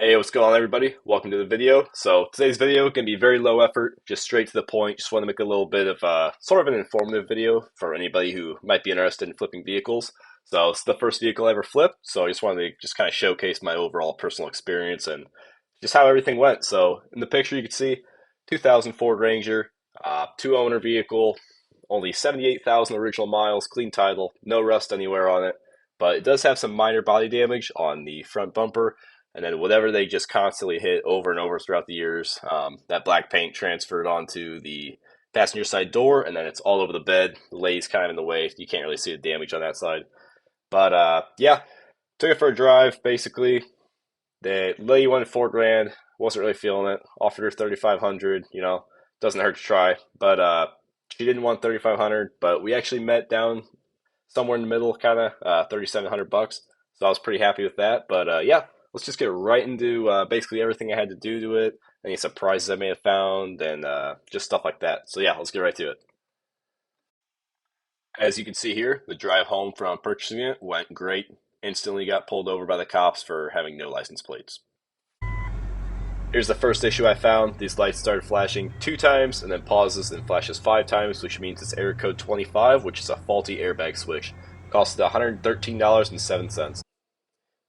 Hey, what's going on, everybody? Welcome to the video. So today's video can be very low effort, just straight to the point. Just want to make a little bit of sort of an informative video for anybody who might be interested in flipping vehicles. So it's the first vehicle I ever flipped, so I just wanted to just kind of showcase my overall personal experience and just how everything went. So in the picture you can see 2000 Ford Ranger, two-owner vehicle, only 78,000 original miles, clean title, no rust anywhere on it, but it does have some minor body damage on the front bumper, and then whatever they just constantly hit over and over throughout the years, that black paint transferred onto the passenger side door, and then it's all over the bed. The lays kind of in the way. You can't really see the damage on that side. But yeah, took it for a drive. Basically, the lady wanted 4 grand. Wasn't really feeling it. Offered her 3,500. Doesn't hurt to try. But she didn't want 3,500. But we actually met down somewhere in the middle, kind of 3,700 bucks. So I was pretty happy with that. But yeah, let's just get right into basically everything I had to do to it, any surprises I may have found, and just stuff like that. So yeah, let's get right to it. As you can see here, the drive home from purchasing it went great. Instantly got pulled over by the cops for having no license plates. Here's the first issue I found. These lights started flashing 2 times and then pauses and flashes 5 times, which means it's error code 25, which is a faulty airbag switch. Costed $113.07.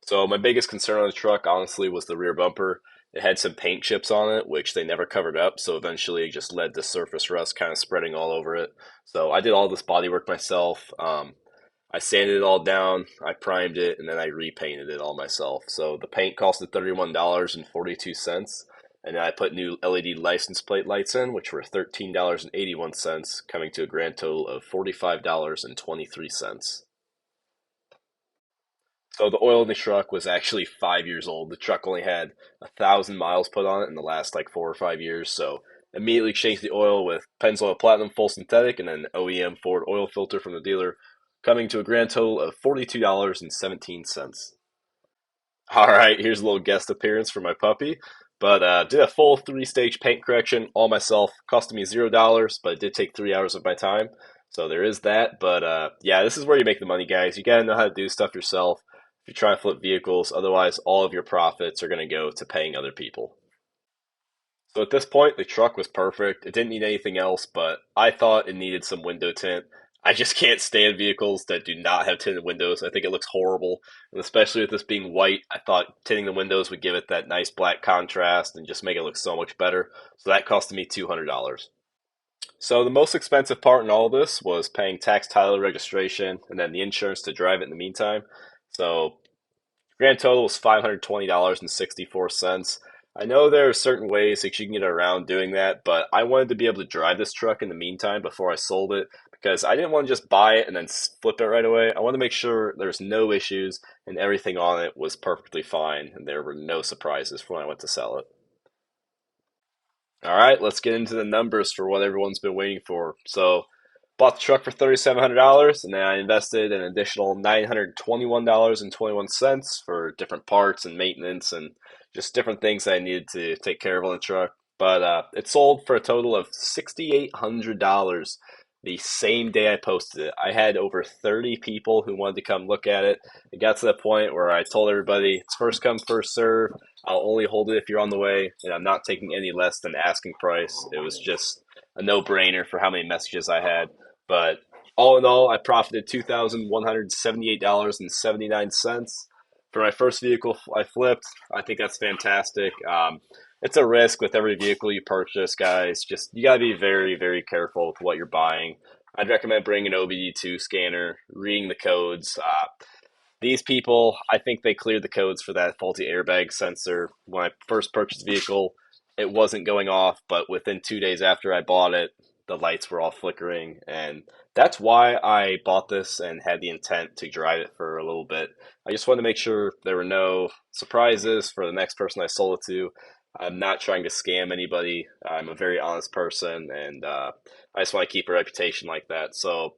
So my biggest concern on the truck, honestly, was the rear bumper. It had some paint chips on it, which they never covered up, so eventually it just led to surface rust kind of spreading all over it. So I did all this bodywork myself. I sanded it all down, I primed it, and then I repainted it all myself. So the paint costed $31.42, and then I put new LED license plate lights in, which were $13.81, coming to a grand total of $45.23. So the oil in the truck was actually 5 years old. The truck only had 1,000 miles put on it in the last like 4 or 5 years. So immediately changed the oil with Pennzoil Platinum full synthetic and then OEM Ford oil filter from the dealer, coming to a grand total of $42.17. All right, here's a little guest appearance for my puppy. But did a full 3-stage paint correction all myself. Costed me $0, but it did take 3 hours of my time. So there is that. But yeah, this is where you make the money, guys. You gotta know how to do stuff yourself if you try to flip vehicles. Otherwise, all of your profits are gonna go to paying other people. So at this point, the truck was perfect. It didn't need anything else, but I thought it needed some window tint. I just can't stand vehicles that do not have tinted windows. I think it looks horrible. And especially with this being white, I thought tinting the windows would give it that nice black contrast and just make it look so much better. So that costed me $200. So the most expensive part in all of this was paying tax, title, registration, and then the insurance to drive it in the meantime. So grand total was $520.64. I know there are certain ways that you can get around doing that, but I wanted to be able to drive this truck in the meantime before I sold it because I didn't want to just buy it and then flip it right away. I want to make sure there's no issues and everything on it was perfectly fine and there were no surprises for when I went to sell it. All right, let's get into the numbers for what everyone's been waiting for. So, bought the truck for $3,700, and then I invested an additional $921.21 for different parts and maintenance and just different things that I needed to take care of on the truck. But it sold for a total of $6,800 the same day I posted it. I had over 30 people who wanted to come look at it. It got to the point where I told everybody it's first come, first serve. I'll only hold it if you're on the way, and I'm not taking any less than asking price. It was just a no-brainer for how many messages I had. But all in all, I profited $2,178.79 for my first vehicle I flipped. I think that's fantastic. It's a risk with every vehicle you purchase, guys. Just you gotta be very, very careful with what you're buying. I'd recommend bringing an OBD2 scanner, reading the codes. These people, I think they cleared the codes for that faulty airbag sensor. When I first purchased the vehicle, it wasn't going off, but within 2 days after I bought it, the lights were all flickering. And that's why I bought this and had the intent to drive it for a little bit. I just wanted to make sure there were no surprises for the next person I sold it to. I'm not trying to scam anybody. I'm a very honest person, and I just want to keep a reputation like that. So,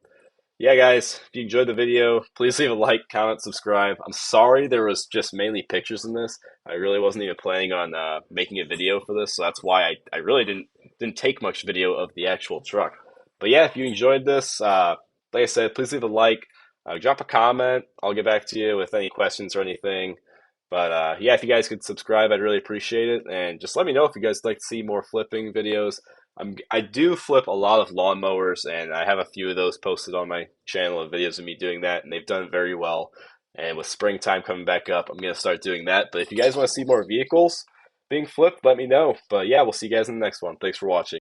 yeah, guys, if you enjoyed the video, please leave a like, comment, subscribe. I'm sorry there was just mainly pictures in this. I really wasn't even planning on making a video for this, so that's why I really didn't take much video of the actual truck. But yeah, if you enjoyed this, like I said, please leave a like, drop a comment. I'll get back to you with any questions or anything. But yeah, if you guys could subscribe, I'd really appreciate it. And just let me know if you guys like to see more flipping videos. I do flip a lot of lawnmowers, and I have a few of those posted on my channel of videos of me doing that, and they've done very well. And with springtime coming back up, I'm going to start doing that. But if you guys want to see more vehicles being flipped, let me know. But yeah, we'll see you guys in the next one. Thanks for watching.